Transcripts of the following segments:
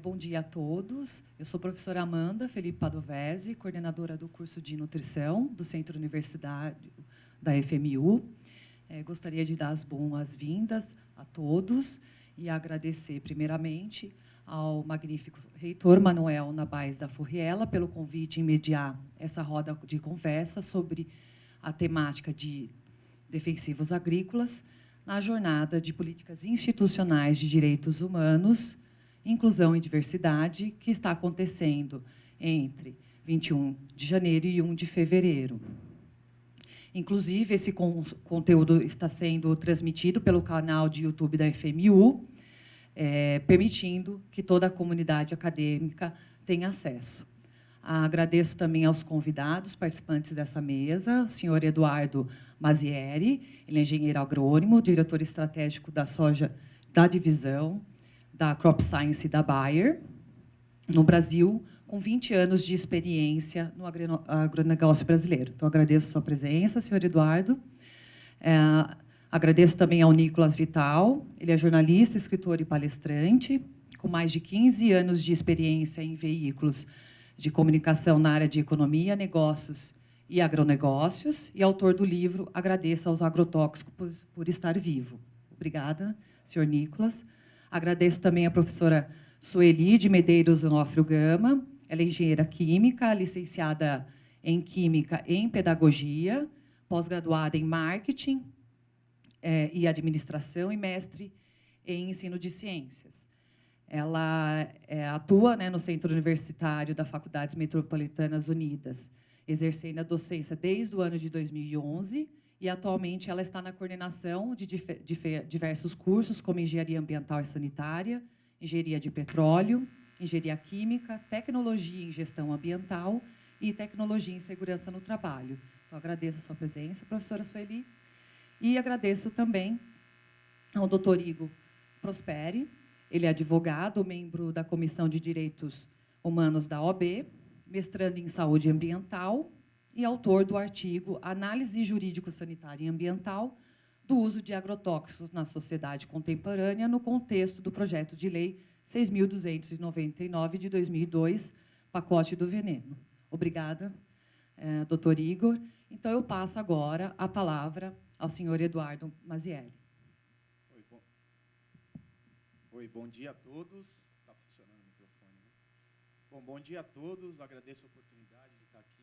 Bom dia a todos. Eu sou a professora Amanda Felipe Padovese, coordenadora do curso de nutrição do Centro Universitário da FMU. Gostaria de dar as boas-vindas a todos e agradecer, primeiramente, ao magnífico reitor Manuel Nabais da Furriela pelo convite em mediar essa roda de conversa sobre a temática de defensivos agrícolas na jornada de políticas institucionais de direitos humanos, inclusão e diversidade, que está acontecendo entre 21 de janeiro e 1 de fevereiro. Inclusive, esse conteúdo está sendo transmitido pelo canal de YouTube da FMU, permitindo que toda a comunidade acadêmica tenha acesso. Agradeço também aos convidados, participantes dessa mesa, o senhor Eduardo Mazieri, ele é engenheiro agrônomo, diretor estratégico da soja da divisão da Crop Science da Bayer, no Brasil, com 20 anos de experiência no agronegócio brasileiro. Então, agradeço a sua presença, senhor Eduardo. Agradeço também ao Nicolas Vital, ele é jornalista, escritor e palestrante, com mais de 15 anos de experiência em veículos de comunicação na área de economia, negócios e agronegócios, e autor do livro Agradeço aos Agrotóxicos por Estar Vivo. Obrigada, senhor Nicolas. Agradeço também a professora Sueli de Medeiros Onofrio Gama. Ela é engenheira química, licenciada em Química e em Pedagogia, pós-graduada em Marketing e Administração e mestre em Ensino de Ciências. Ela atua no Centro Universitário da Faculdades Metropolitanas Unidas, exercendo a docência desde o ano de 2011, e atualmente ela está na coordenação de diversos cursos, como Engenharia Ambiental e Sanitária, Engenharia de Petróleo, Engenharia Química, Tecnologia em Gestão Ambiental e Tecnologia em Segurança no Trabalho. Então, agradeço a sua presença, professora Sueli, e agradeço também ao doutor Igor Prosperi. Ele é advogado, membro da Comissão de Direitos Humanos da OAB, mestrando em Saúde Ambiental, e autor do artigo Análise Jurídico-Sanitária e Ambiental do uso de agrotóxicos na sociedade contemporânea no contexto do projeto de lei 6.299 de 2002, Pacote do Veneno. Obrigada, doutor Igor. Então, eu passo agora a palavra ao senhor Eduardo Mazieri. Oi, bom dia a todos. Está funcionando o microfone, né? Bom dia a todos. Agradeço a oportunidade de estar aqui.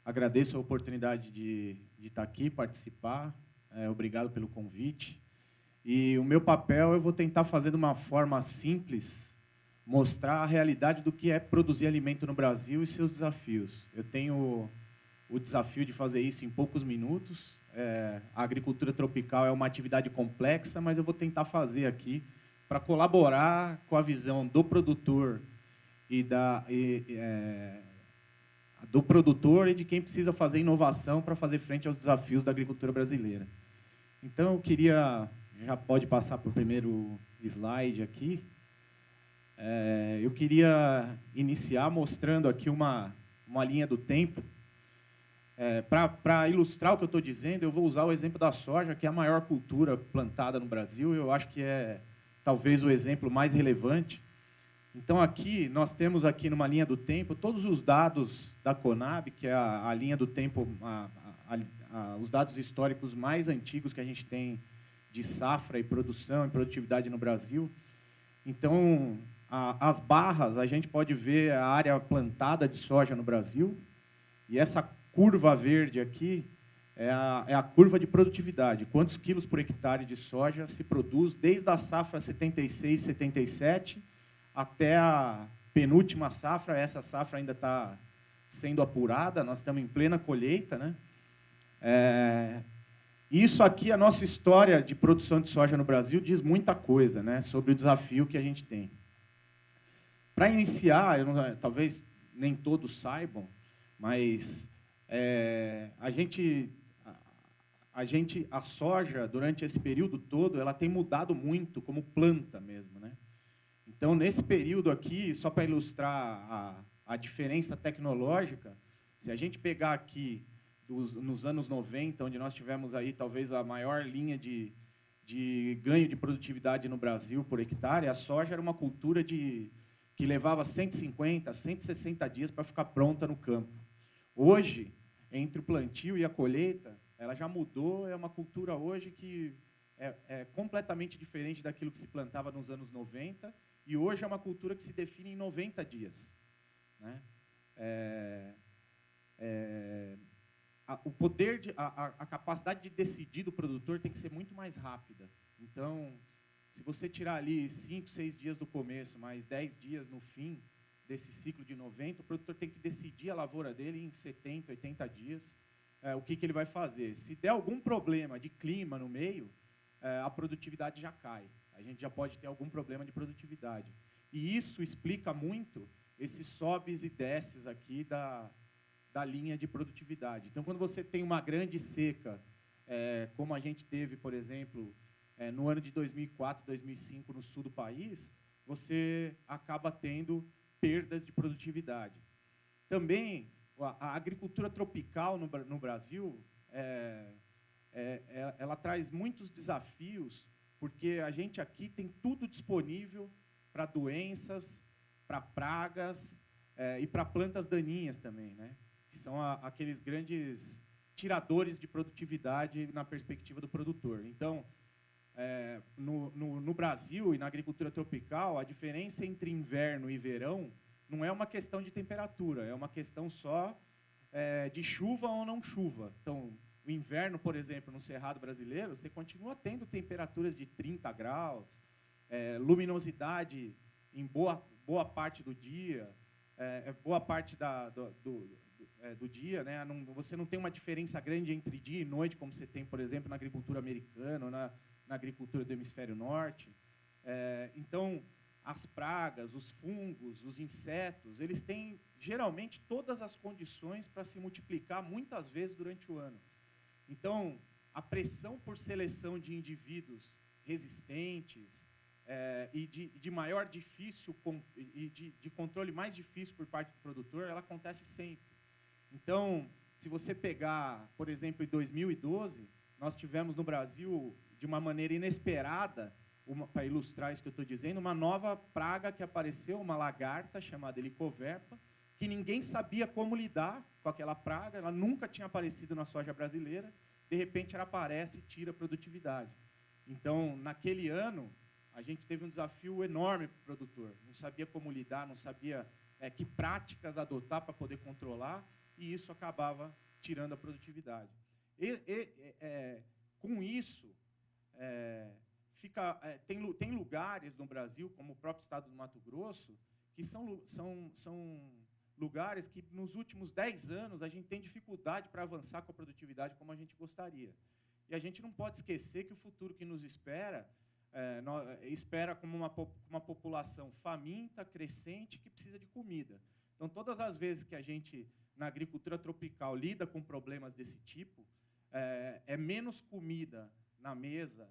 Agradeço a oportunidade de estar aqui, participar. Obrigado pelo convite. E o meu papel eu vou tentar fazer de uma forma simples, mostrar a realidade do que é produzir alimento no Brasil e seus desafios. Eu tenho o desafio de fazer isso em poucos minutos. A agricultura tropical é uma atividade complexa, mas eu vou tentar fazer aqui para colaborar com a visão do produtor e de quem precisa fazer inovação para fazer frente aos desafios da agricultura brasileira. Então, eu queria, já pode passar para o primeiro slide aqui, eu queria iniciar mostrando aqui uma linha do tempo. Para ilustrar o que eu estou dizendo, eu vou usar o exemplo da soja, que é a maior cultura plantada no Brasil. Eu acho que é talvez o exemplo mais relevante. Então, aqui, nós temos aqui numa linha do tempo todos os dados da Conab, que é a linha do tempo, os dados históricos mais antigos que a gente tem de safra e produção e produtividade no Brasil. Então, as barras, a gente pode ver a área plantada de soja no Brasil, e essa curva verde aqui é a curva de produtividade. Quantos quilos por hectare de soja se produz desde a safra 76, 77 até a penúltima safra. Essa safra ainda está sendo apurada, nós estamos em plena colheita, né? Isso aqui, a nossa história de produção de soja no Brasil, diz muita coisa, né, sobre o desafio que a gente tem. Para iniciar, talvez nem todos saibam, mas a soja, durante esse período todo, ela tem mudado muito como planta mesmo, né? Então, nesse período aqui, só para ilustrar a diferença tecnológica, se a gente pegar aqui nos anos 90, onde nós tivemos aí talvez a maior linha de de ganho de produtividade no Brasil por hectare, a soja era uma cultura que levava 150, 160 dias para ficar pronta no campo. Hoje, entre o plantio e a colheita, ela já mudou, é uma cultura hoje que é completamente diferente daquilo que se plantava nos anos 90, e hoje é uma cultura que se define em 90 dias. Né? A capacidade de decidir do produtor tem que ser muito mais rápida. Então, se você tirar ali 5, 6 dias do começo, mais 10 dias no fim desse ciclo de 90, o produtor tem que decidir a lavoura dele em 70, 80 dias, o que ele vai fazer. Se der algum problema de clima no meio, a produtividade já cai. A gente já pode ter algum problema de produtividade. E isso explica muito esses sobes e desces aqui da linha de produtividade. Então, quando você tem uma grande seca, como a gente teve, por exemplo, no ano de 2004, 2005, no sul do país, você acaba tendo perdas de produtividade. Também, a agricultura tropical no Brasil, ela traz muitos desafios, porque a gente aqui tem tudo disponível para doenças, para pragas e para plantas daninhas também, né? Que são aqueles grandes tiradores de produtividade na perspectiva do produtor. Então, no Brasil e na agricultura tropical, a diferença entre inverno e verão não é uma questão de temperatura, é uma questão só de chuva ou não chuva. Então, o inverno, por exemplo, no Cerrado brasileiro, você continua tendo temperaturas de 30 graus, luminosidade em boa parte do dia, boa parte do dia, né? Você não tem uma diferença grande entre dia e noite, como você tem, por exemplo, na agricultura americana ou na agricultura do hemisfério norte. Então, as pragas, os fungos, os insetos, eles têm, geralmente, todas as condições para se multiplicar muitas vezes durante o ano. Então, a pressão por seleção de indivíduos resistentes e de maior difícil e de controle mais difícil por parte do produtor, ela acontece sempre. Então, se você pegar, por exemplo, em 2012, nós tivemos no Brasil, de uma maneira inesperada, para ilustrar isso que eu estou dizendo, uma nova praga que apareceu, uma lagarta chamada Helicoverpa, que ninguém sabia como lidar com aquela praga, ela nunca tinha aparecido na soja brasileira, de repente ela aparece e tira a produtividade. Então, naquele ano, a gente teve um desafio enorme para o produtor, não sabia como lidar, não sabia que práticas adotar para poder controlar, e isso acabava tirando a produtividade. Com isso, tem lugares no Brasil, como o próprio estado do Mato Grosso, que são lugares que, nos últimos 10 anos, a gente tem dificuldade para avançar com a produtividade como a gente gostaria. E a gente não pode esquecer que o futuro que nos espera, espera como uma população faminta, crescente, que precisa de comida. Então, todas as vezes que a gente, na agricultura tropical, lida com problemas desse tipo, é menos comida na mesa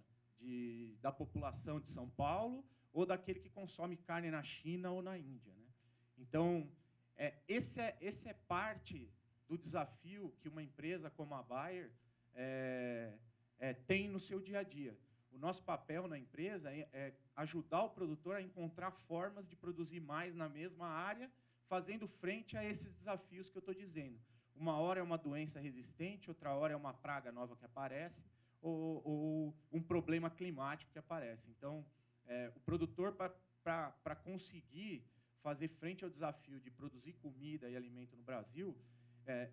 da população de São Paulo ou daquele que consome carne na China ou na Índia, né? Então, esse é parte do desafio que uma empresa como a Bayer tem no seu dia a dia. O nosso papel na empresa é ajudar o produtor a encontrar formas de produzir mais na mesma área, fazendo frente a esses desafios que eu estou dizendo. Uma hora é uma doença resistente, outra hora é uma praga nova que aparece, ou um problema climático que aparece. Então, o produtor, para conseguir fazer frente ao desafio de produzir comida e alimento no Brasil,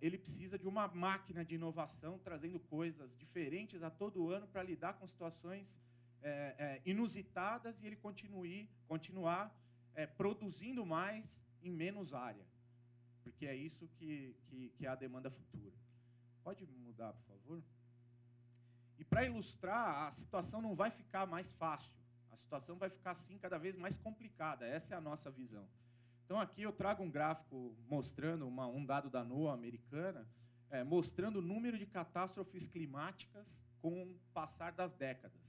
ele precisa de uma máquina de inovação, trazendo coisas diferentes a todo ano para lidar com situações inusitadas e ele continuar produzindo mais em menos área, porque é isso que é a demanda futura. Pode mudar, por favor? E para ilustrar, a situação não vai ficar mais fácil. A situação vai ficar, assim, cada vez mais complicada. Essa é a nossa visão. Então, aqui eu trago um gráfico mostrando um dado da NOAA americana, mostrando o número de catástrofes climáticas com o passar das décadas.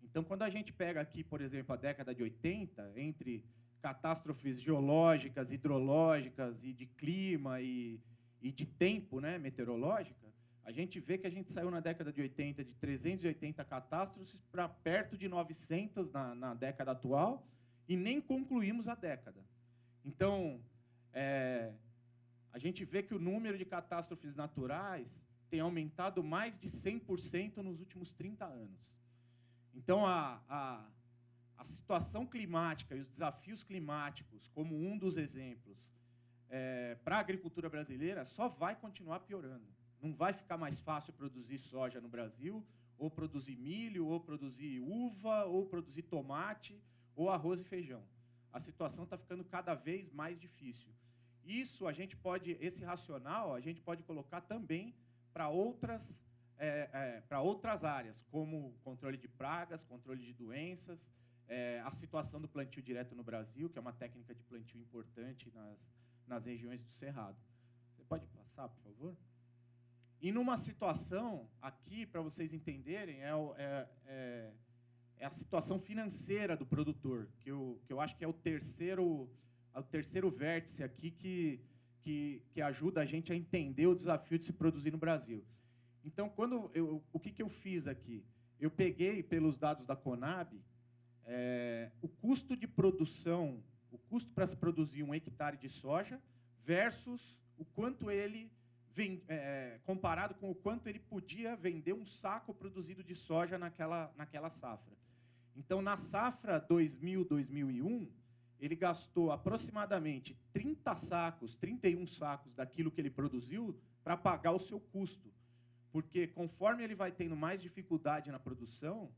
Então, quando a gente pega aqui, por exemplo, a década de 80, entre catástrofes geológicas, hidrológicas e de clima e de tempo, né, meteorológica, A gente vê que a gente saiu na década de 80 de 380 catástrofes para perto de 900 na década atual e nem concluímos a década. Então, a gente vê que o número de catástrofes naturais tem aumentado mais de 100% nos últimos 30 anos. Então, a situação climática e os desafios climáticos, como um dos exemplos, para a agricultura brasileira, só vai continuar piorando. Não vai ficar mais fácil produzir soja no Brasil, ou produzir milho, ou produzir uva, ou produzir tomate, ou arroz e feijão. A situação está ficando cada vez mais difícil. Isso esse racional a gente pode colocar também para outras áreas, como controle de pragas, controle de doenças, a situação do plantio direto no Brasil, que é uma técnica de plantio importante nas regiões do Cerrado. Você pode passar, por favor? E numa situação, aqui, para vocês entenderem, é a situação financeira do produtor, que eu acho que é o terceiro vértice aqui que ajuda a gente a entender o desafio de se produzir no Brasil. Então, o que eu fiz aqui? Eu peguei, pelos dados da Conab, o custo de produção, o custo para se produzir 1 hectare de soja versus o quanto ele comparado com o quanto ele podia vender um saco produzido de soja naquela safra. Então, na safra 2000-2001, ele gastou aproximadamente 31 sacos daquilo que ele produziu para pagar o seu custo. Porque, conforme ele vai tendo mais dificuldade na produção,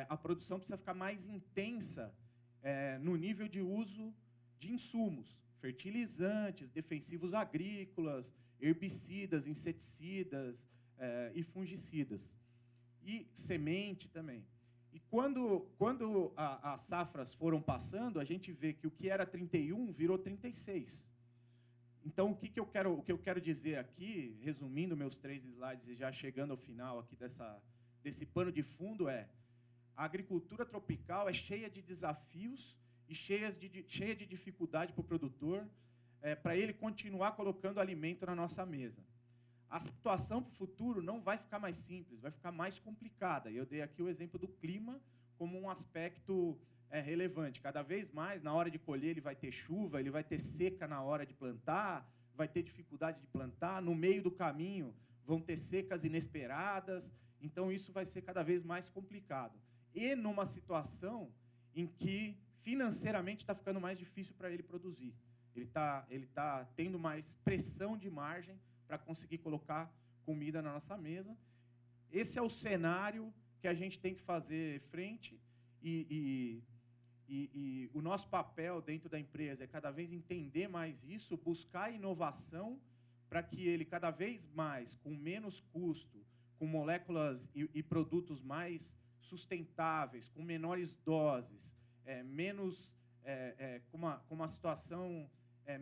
a produção precisa ficar mais intensa no nível de uso de insumos, fertilizantes, defensivos agrícolas, herbicidas, inseticidas e fungicidas. E semente também. E quando as safras foram passando, a gente vê que o que era 31 virou 36. Então, o que eu quero dizer aqui, resumindo meus 3 slides e já chegando ao final aqui desse pano de fundo, a agricultura tropical é cheia de desafios e cheia de dificuldade para o produtor, para ele continuar colocando alimento na nossa mesa. A situação para o futuro não vai ficar mais simples, vai ficar mais complicada. E eu dei aqui o exemplo do clima como um aspecto relevante. Cada vez mais, na hora de colher, ele vai ter chuva, ele vai ter seca na hora de plantar, vai ter dificuldade de plantar. No meio do caminho, vão ter secas inesperadas. Então, isso vai ser cada vez mais complicado. E numa situação em que, financeiramente, está ficando mais difícil para ele produzir. Ele tá tendo mais pressão de margem para conseguir colocar comida na nossa mesa. Esse é o cenário que a gente tem que fazer frente e o nosso papel dentro da empresa é cada vez entender mais isso, buscar inovação para que ele cada vez mais, com menos custo, com moléculas e produtos mais sustentáveis, com menores doses, com uma situação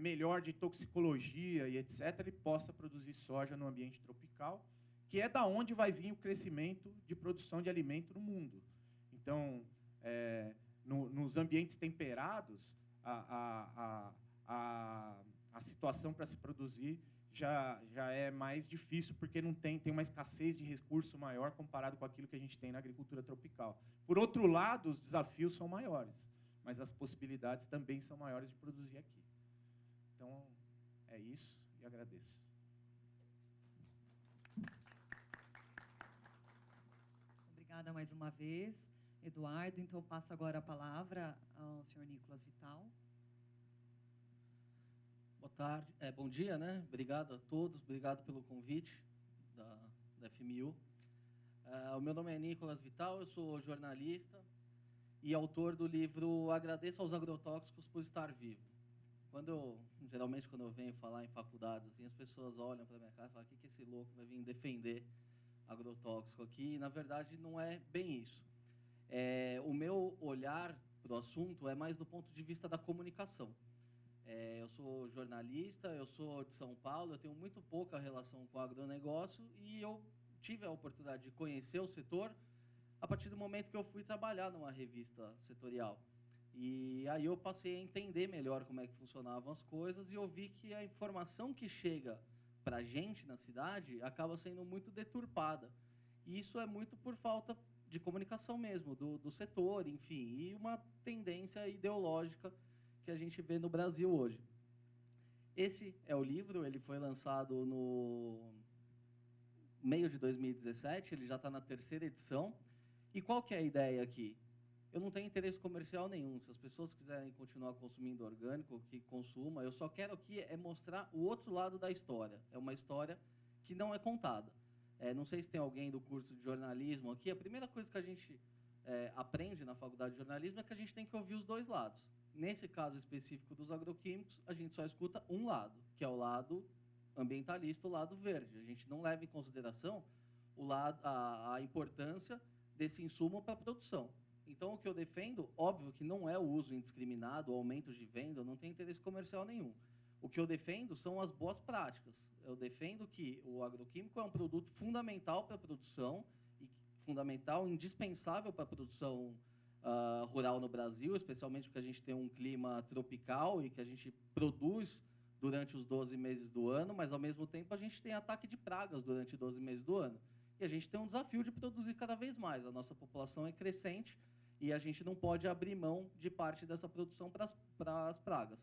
melhor de toxicologia e etc., ele possa produzir soja no ambiente tropical, que é da onde vai vir o crescimento de produção de alimento no mundo. Então, nos ambientes temperados, a situação para se produzir já é mais difícil, porque tem uma escassez de recurso maior comparado com aquilo que a gente tem na agricultura tropical. Por outro lado, os desafios são maiores, mas as possibilidades também são maiores de produzir aqui. Então, é isso e agradeço. Obrigada mais uma vez, Eduardo. Então, passo agora a palavra ao senhor Nicolas Vital. Boa tarde, bom dia, né? Obrigado a todos, obrigado pelo convite da FMU. O meu nome é Nicolas Vital, eu sou jornalista e autor do livro Agradeço aos Agrotóxicos por Estar Vivo. Geralmente, quando eu venho falar em faculdades, assim, as pessoas olham para a minha cara e falam: o que esse louco vai vir defender agrotóxico aqui? E, na verdade, não é bem isso. O meu olhar para o assunto é mais do ponto de vista da comunicação. Eu sou jornalista, eu sou de São Paulo, eu tenho muito pouca relação com o agronegócio e eu tive a oportunidade de conhecer o setor a partir do momento que eu fui trabalhar numa revista setorial. E aí eu passei a entender melhor como é que funcionavam as coisas e eu vi que a informação que chega para a gente na cidade acaba sendo muito deturpada. E isso é muito por falta de comunicação mesmo, do setor, enfim, e uma tendência ideológica que a gente vê no Brasil hoje. Esse é o livro, ele foi lançado no meio de 2017, ele já está na 3ª edição. E qual que é a ideia aqui? Eu não tenho interesse comercial nenhum. Se as pessoas quiserem continuar consumindo orgânico, que consuma. Eu só quero aqui é mostrar o outro lado da história. É uma história que não é contada. Não sei se tem alguém do curso de jornalismo aqui. A primeira coisa que a gente aprende na faculdade de jornalismo é que a gente tem que ouvir os dois lados. Nesse caso específico dos agroquímicos, a gente só escuta um lado, que é o lado ambientalista, o lado verde. A gente não leva em consideração a importância desse insumo para a produção. Então, o que eu defendo, óbvio que não é o uso indiscriminado, o aumento de venda, eu não tenho interesse comercial nenhum. O que eu defendo são as boas práticas. Eu defendo que o agroquímico é um produto fundamental para a produção, e fundamental, indispensável para a produção rural no Brasil, especialmente porque a gente tem um clima tropical e que a gente produz durante os 12 meses do ano, mas, ao mesmo tempo, a gente tem ataque de pragas durante 12 meses do ano. E a gente tem um desafio de produzir cada vez mais. A nossa população é crescente e a gente não pode abrir mão de parte dessa produção para as pragas.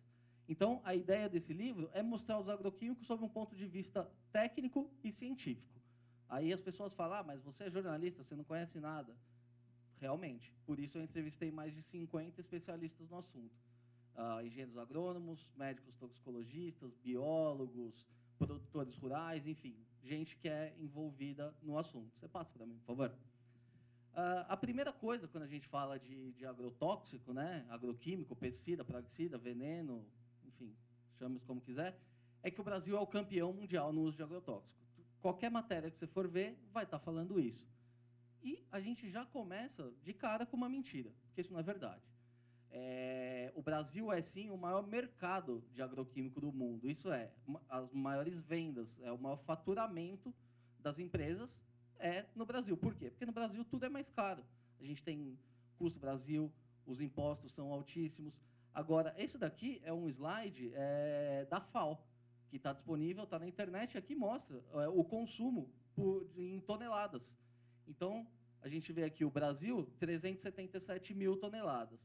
Então, a ideia desse livro é mostrar os agroquímicos sob um ponto de vista técnico e científico. Aí as pessoas falam, mas você é jornalista, você não conhece nada. Realmente. Por isso eu entrevistei mais de 50 especialistas no assunto. Engenheiros agrônomos, médicos toxicologistas, biólogos, produtores rurais, enfim, gente que é envolvida no assunto. Você passa para mim, por favor? A primeira coisa, quando a gente fala de agrotóxico, né, agroquímico, pesticida, praguicida, veneno, enfim, chame-os como quiser, é que o Brasil é o campeão mundial no uso de agrotóxico. Qualquer matéria que você for ver, vai estar falando isso. E a gente já começa de cara com uma mentira, porque isso não é verdade. O Brasil é, sim, o maior mercado de agroquímico do mundo. Isso as maiores vendas, o maior faturamento das empresas no Brasil. Por quê? Porque no Brasil tudo é mais caro. A gente tem custo Brasil, os impostos são altíssimos. Agora, esse daqui é um slide da FAO, que está disponível, está na internet, e aqui mostra o consumo em toneladas. Então, a gente vê aqui o Brasil, 377 mil toneladas.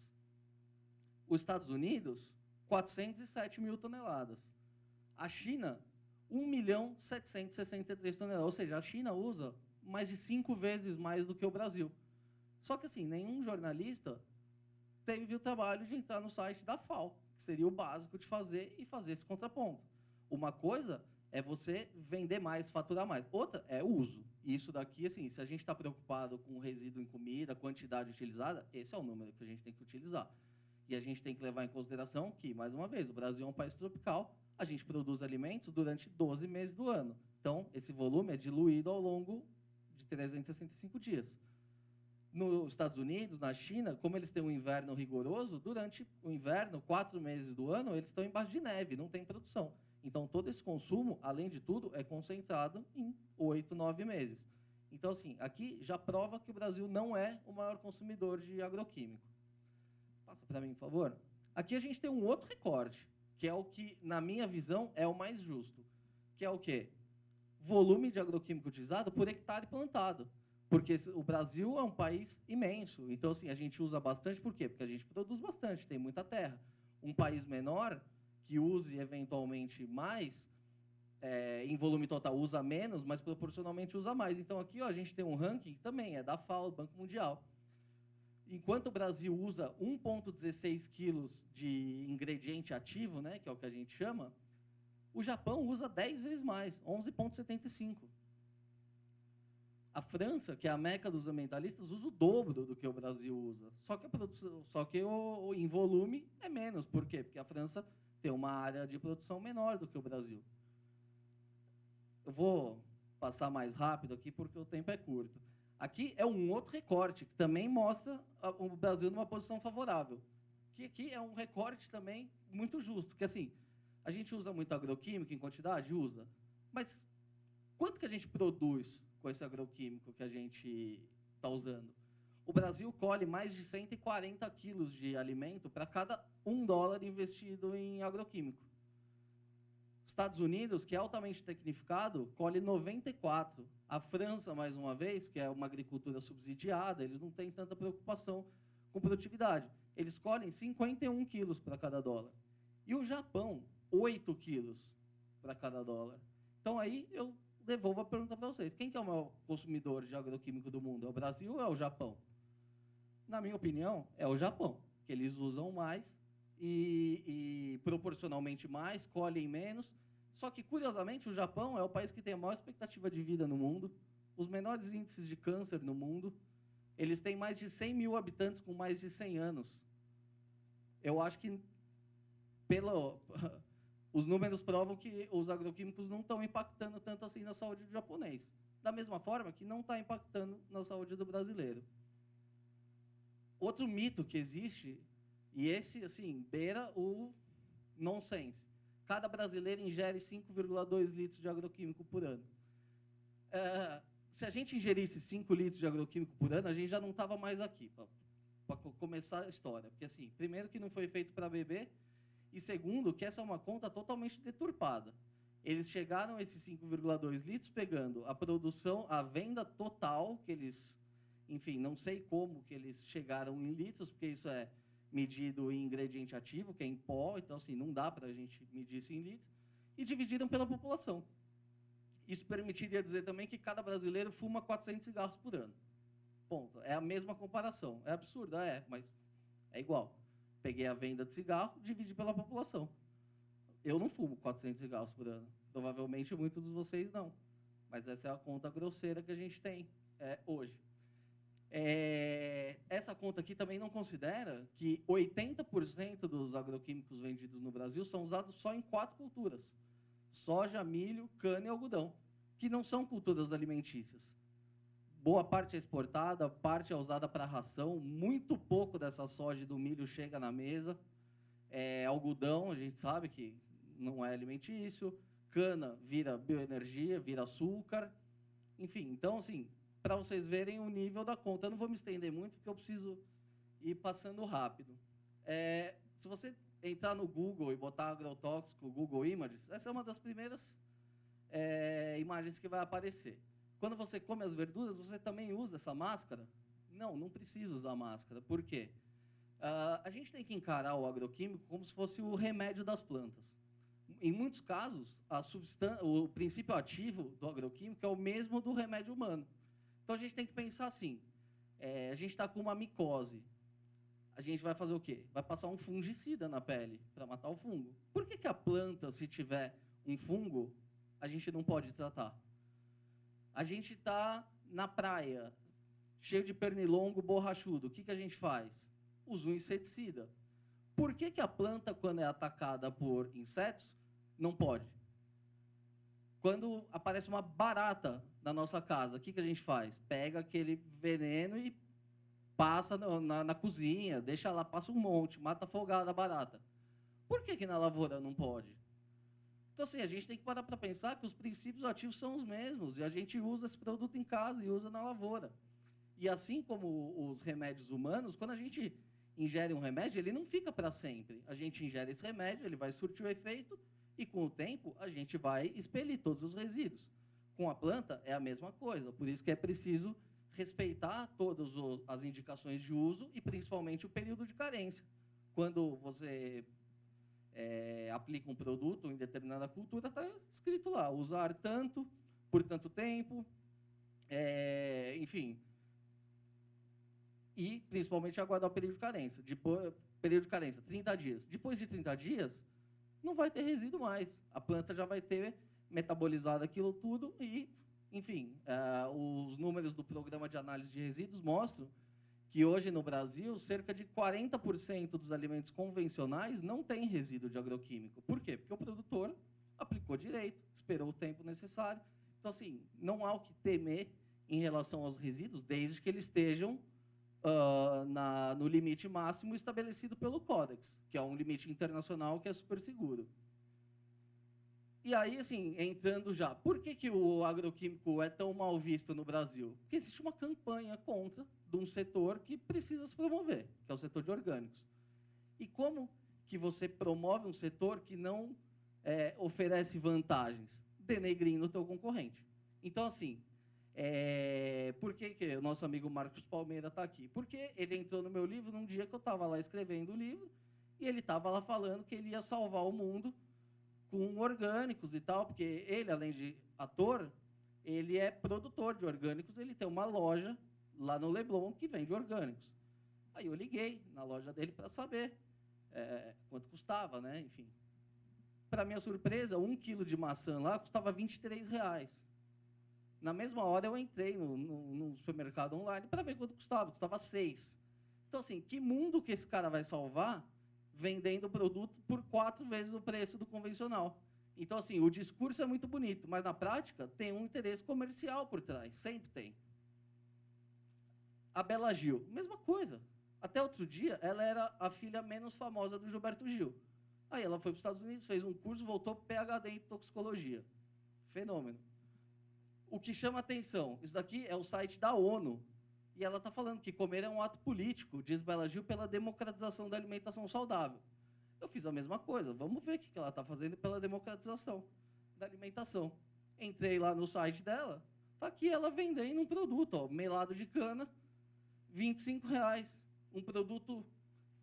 Os Estados Unidos, 407 mil toneladas. A China, 1.763 toneladas. Ou seja, a China usa mais de 5 vezes mais do que o Brasil. Só que, assim, nenhum jornalista teve o trabalho de entrar no site da FAO, que seria o básico de fazer e fazer esse contraponto. Uma coisa é você vender mais, faturar mais. Outra é o uso. E isso daqui, assim, se a gente está preocupado com o resíduo em comida, quantidade utilizada, esse é o número que a gente tem que utilizar. E a gente tem que levar em consideração que, mais uma vez, o Brasil é um país tropical, a gente produz alimentos durante 12 meses do ano. Então, esse volume é diluído ao longo de 365 dias. Nos Estados Unidos, na China, como eles têm um inverno rigoroso, durante o inverno, 4 meses do ano, eles estão embaixo de neve, não tem produção. Então, todo esse consumo, além de tudo, é concentrado em 8, 9 meses. Então, assim, aqui já prova que o Brasil não é o maior consumidor de agroquímico. Passa para mim, por favor. Aqui a gente tem um outro recorte, que é o que, na minha visão, é o mais justo. Que é o quê? Volume de agroquímico utilizado por hectare plantado. Porque o Brasil é um país imenso. Então, assim, a gente usa bastante. Por quê? Porque a gente produz bastante, tem muita terra. Um país menor, que use eventualmente mais, em volume total usa menos, mas proporcionalmente usa mais. Então, aqui ó, a gente tem um ranking que também é da FAO, Banco Mundial. Enquanto o Brasil usa 1,16 quilos de ingrediente ativo, né, que é o que a gente chama, o Japão usa 10 vezes mais, 11,75. A França, que é a meca dos ambientalistas, usa o dobro do que o Brasil usa. Só que em volume é menos. Por quê? Porque a França tem uma área de produção menor do que o Brasil. Eu vou passar mais rápido aqui porque o tempo é curto. Aqui é um outro recorte, que também mostra o Brasil numa posição favorável. Que aqui é um recorte também muito justo, porque assim, a gente usa muito agroquímico em quantidade? Usa. Mas quanto que a gente produz com esse agroquímico que a gente está usando? O Brasil colhe mais de 140 quilos de alimento para cada $1 investido em agroquímico. Os Estados Unidos, que é altamente tecnificado, colhe 94. A França, mais uma vez, que é uma agricultura subsidiada, eles não têm tanta preocupação com produtividade. Eles colhem 51 quilos para cada dólar. E o Japão, 8 quilos para cada dólar. Então, aí eu devolvo a pergunta para vocês. Quem que é o maior consumidor de agroquímico do mundo? É o Brasil ou é o Japão? Na minha opinião, é o Japão, que eles usam mais e proporcionalmente mais, colhem menos. Só que, curiosamente, o Japão é o país que tem a maior expectativa de vida no mundo, os menores índices de câncer no mundo. Eles têm mais de 100 mil habitantes com mais de 100 anos. Eu acho que os números provam que os agroquímicos não estão impactando tanto assim na saúde do japonês. Da mesma forma que não está impactando na saúde do brasileiro. Outro mito que existe, e esse, assim, beira o nonsense. Cada brasileiro ingere 5,2 litros de agroquímico por ano. Se a gente ingerisse 5 litros de agroquímico por ano, a gente já não estava mais aqui, para começar a história. Porque, assim, primeiro que não foi feito para beber, e segundo, que essa é uma conta totalmente deturpada. Eles chegaram a esses 5,2 litros pegando a produção, a venda total, que eles, enfim, não sei como que eles chegaram em litros, porque isso é medido em ingrediente ativo, que é em pó, então, assim, não dá para a gente medir isso em litros, e dividiram pela população. Isso permitiria dizer também que cada brasileiro fuma 400 cigarros por ano. Ponto. É a mesma comparação. É absurda, mas é igual. Peguei a venda de cigarro, dividi pela população. Eu não fumo 400 cigarros por ano. Provavelmente muitos de vocês não. Mas essa é a conta grosseira que a gente tem hoje. Essa conta aqui também não considera que 80% dos agroquímicos vendidos no Brasil são usados só em 4 culturas. Soja, milho, cana e algodão, que não são culturas alimentícias. Boa parte é exportada, parte é usada para ração, muito pouco dessa soja e do milho chega na mesa. Algodão, a gente sabe que não é alimentício, cana vira bioenergia, vira açúcar, enfim. Então, assim, para vocês verem o nível da conta. Eu não vou me estender muito, porque eu preciso ir passando rápido. Se você entrar no Google e botar agrotóxico, Google Images, essa é uma das primeiras imagens que vai aparecer. Quando você come as verduras, você também usa essa máscara? Não, não precisa usar máscara. Por quê? A gente tem que encarar o agroquímico como se fosse o remédio das plantas. Em muitos casos, o princípio ativo do agroquímico é o mesmo do remédio humano. Então, a gente tem que pensar assim, a gente está com uma micose, a gente vai fazer o quê? Vai passar um fungicida na pele para matar o fungo. Por que a planta, se tiver um fungo, a gente não pode tratar? A gente está na praia, cheio de pernilongo borrachudo. O que a gente faz? Usa um inseticida. Por que a planta, quando é atacada por insetos, não pode? Quando aparece uma barata na nossa casa, o que a gente faz? Pega aquele veneno e passa na cozinha, deixa lá, passa um monte, mata afogada a barata. Por que na lavoura não pode? Então, assim, a gente tem que parar para pensar que os princípios ativos são os mesmos, e a gente usa esse produto em casa e usa na lavoura. E assim como os remédios humanos, quando a gente ingere um remédio, ele não fica para sempre. A gente ingere esse remédio, ele vai surtir o efeito, e com o tempo a gente vai expelir todos os resíduos. Com a planta é a mesma coisa, por isso que é preciso respeitar todas as indicações de uso e principalmente o período de carência. Quando você aplica um produto em determinada cultura, está escrito lá, usar tanto, por tanto tempo, enfim. E, principalmente, aguardar o período de carência. Período de carência, 30 dias. Depois de 30 dias, não vai ter resíduo mais. A planta já vai ter metabolizado aquilo tudo e, enfim, os números do Programa de Análise de Resíduos mostram que hoje no Brasil, cerca de 40% dos alimentos convencionais não têm resíduo de agroquímico. Por quê? Porque o produtor aplicou direito, esperou o tempo necessário. Então, assim, não há o que temer em relação aos resíduos, desde que eles estejam no limite máximo estabelecido pelo Codex, que é um limite internacional que é super seguro. E aí, assim, entrando já, por que o agroquímico é tão mal visto no Brasil? Porque existe uma campanha contra de um setor que precisa se promover, que é o setor de orgânicos. E como que você promove um setor que não oferece vantagens? Denegrindo o teu concorrente. Então, assim, por que o nosso amigo Marcos Palmeira está aqui? Porque ele entrou no meu livro num dia que eu estava lá escrevendo o livro e ele estava lá falando que ele ia salvar o mundo com orgânicos e tal, porque ele, além de ator, ele é produtor de orgânicos, ele tem uma loja lá no Leblon que vende orgânicos. Aí eu liguei na loja dele para saber quanto custava, né? Enfim. Para minha surpresa, 1 quilo de maçã lá custava R$23. Na mesma hora eu entrei no supermercado online para ver quanto custava 6. Então, assim, que mundo que esse cara vai salvar vendendo o produto por 4 vezes o preço do convencional? Então, assim, o discurso é muito bonito, mas na prática tem um interesse comercial por trás, sempre tem. A Bela Gil, mesma coisa. Até outro dia, ela era a filha menos famosa do Gilberto Gil. Aí ela foi para os Estados Unidos, fez um curso, voltou PhD em toxicologia. Fenômeno. O que chama atenção, isso daqui é o site da ONU, e ela está falando que comer é um ato político, diz Bela Gil, pela democratização da alimentação saudável. Eu fiz a mesma coisa, vamos ver o que ela está fazendo pela democratização da alimentação. Entrei lá no site dela, está aqui ela vendendo um produto, ó, melado de cana, R$25. Um produto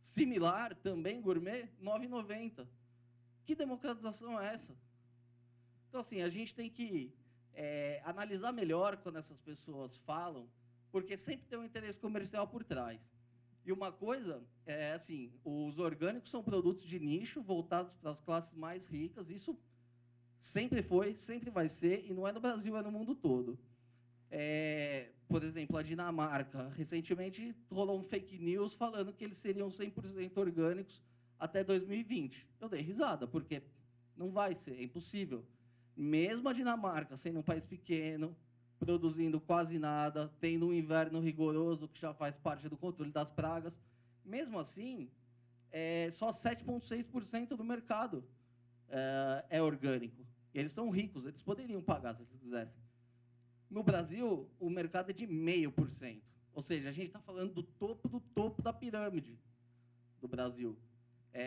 similar, também gourmet, R$9,90. Que democratização é essa? Então, assim, a gente tem que analisar melhor quando essas pessoas falam, porque sempre tem um interesse comercial por trás. E uma coisa é, assim, os orgânicos são produtos de nicho voltados para as classes mais ricas, isso sempre foi, sempre vai ser, e não é no Brasil, é no mundo todo. Por exemplo, a Dinamarca, recentemente rolou um fake news falando que eles seriam 100% orgânicos até 2020. Eu dei risada, porque não vai ser, é impossível. Mesmo a Dinamarca, sendo um país pequeno, produzindo quase nada, tendo um inverno rigoroso que já faz parte do controle das pragas, mesmo assim, só 7,6% do mercado é orgânico. Eles são ricos, eles poderiam pagar se eles quisessem. No Brasil, o mercado é de 0,5%. Ou seja, a gente está falando do topo da pirâmide do Brasil.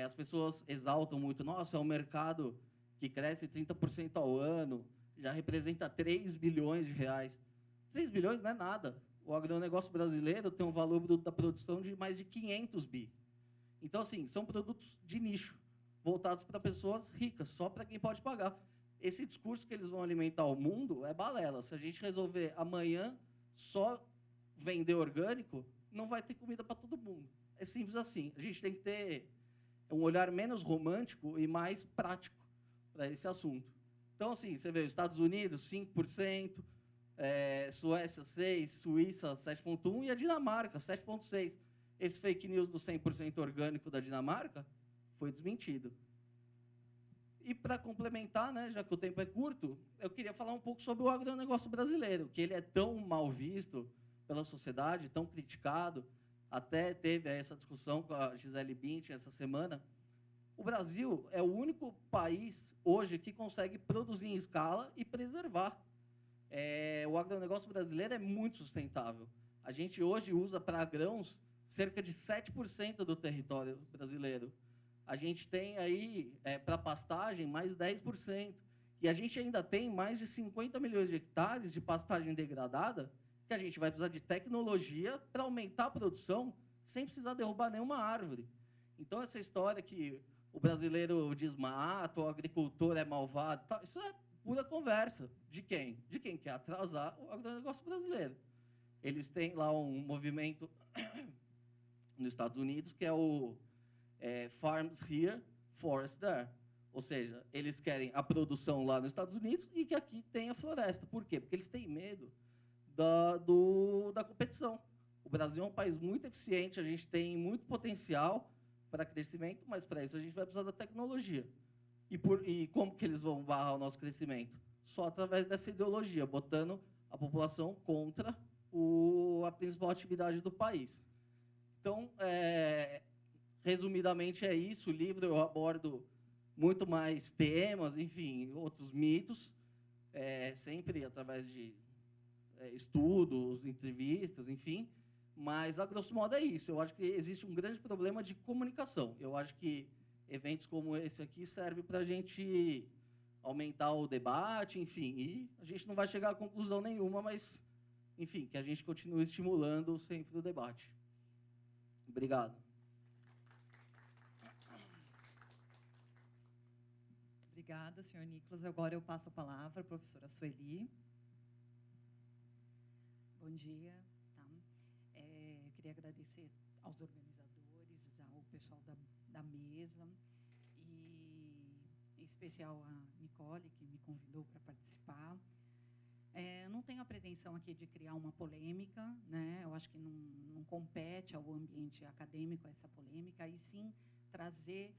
As pessoas exaltam muito, nossa, é um mercado que cresce 30% ao ano, já representa 3 bilhões de reais. 3 bilhões não é nada. O agronegócio brasileiro tem um valor bruto da produção de mais de 500 bi. Então, assim, são produtos de nicho, voltados para pessoas ricas, só para quem pode pagar. Esse discurso que eles vão alimentar o mundo é balela. Se a gente resolver amanhã só vender orgânico, não vai ter comida para todo mundo. É simples assim. A gente tem que ter um olhar menos romântico e mais prático para esse assunto. Então, assim, você vê, Estados Unidos, 5%, Suécia, 6%, Suíça, 7,1% e a Dinamarca, 7,6%. Esse fake news do 100% orgânico da Dinamarca foi desmentido. E para complementar, né, já que o tempo é curto, eu queria falar um pouco sobre o agronegócio brasileiro, que ele é tão mal visto pela sociedade, tão criticado. Até teve essa discussão com a Gisele Bündchen essa semana. O Brasil é o único país hoje que consegue produzir em escala e preservar. O agronegócio brasileiro é muito sustentável. A gente hoje usa para grãos cerca de 7% do território brasileiro. A gente tem aí, para pastagem, mais 10%. E a gente ainda tem mais de 50 milhões de hectares de pastagem degradada, que a gente vai precisar de tecnologia para aumentar a produção sem precisar derrubar nenhuma árvore. Então, essa história que o brasileiro desmata, o agricultor é malvado, tá, isso é pura conversa. De quem? De quem quer atrasar o agronegócio brasileiro. Eles têm lá um movimento nos Estados Unidos que é o Farms Here, Forest There. Ou seja, eles querem a produção lá nos Estados Unidos e que aqui tenha floresta. Por quê? Porque eles têm medo da competição. O Brasil é um país muito eficiente, a gente tem muito potencial para crescimento, mas para isso a gente vai precisar da tecnologia. E como que eles vão barrar o nosso crescimento? Só através dessa ideologia, botando a população contra a principal atividade do país. Então, resumidamente é isso. O livro eu abordo muito mais temas, enfim, outros mitos, sempre através de estudos, entrevistas, enfim. Mas, a grosso modo, é isso. Eu acho que existe um grande problema de comunicação. Eu acho que eventos como esse aqui servem para a gente aumentar o debate, enfim, e a gente não vai chegar a conclusão nenhuma, mas, enfim, que a gente continue estimulando sempre o debate. Obrigado. Obrigada, senhor Nicolas. Agora eu passo a palavra à professora Sueli. Bom dia. Tá? Eu queria agradecer aos organizadores, ao pessoal da mesa, e em especial a Nicole, que me convidou para participar. Não tenho a pretensão aqui de criar uma polêmica, né? Eu acho que não compete ao ambiente acadêmico essa polêmica, e sim trazer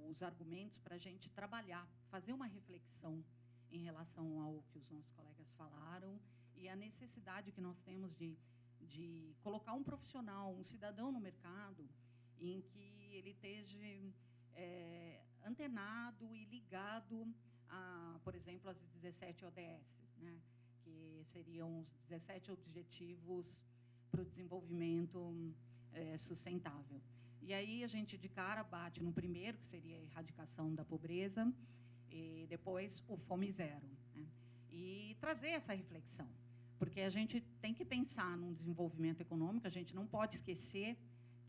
os argumentos para a gente trabalhar, fazer uma reflexão em relação ao que os nossos colegas falaram e a necessidade que nós temos de colocar um profissional, um cidadão no mercado em que ele esteja antenado e ligado a, por exemplo, as 17 ODS, né, que seriam os 17 Objetivos para o Desenvolvimento Sustentável. E aí a gente de cara bate no primeiro, que seria a erradicação da pobreza, e depois o Fome Zero, né? E trazer essa reflexão, porque a gente tem que pensar num desenvolvimento econômico, a gente não pode esquecer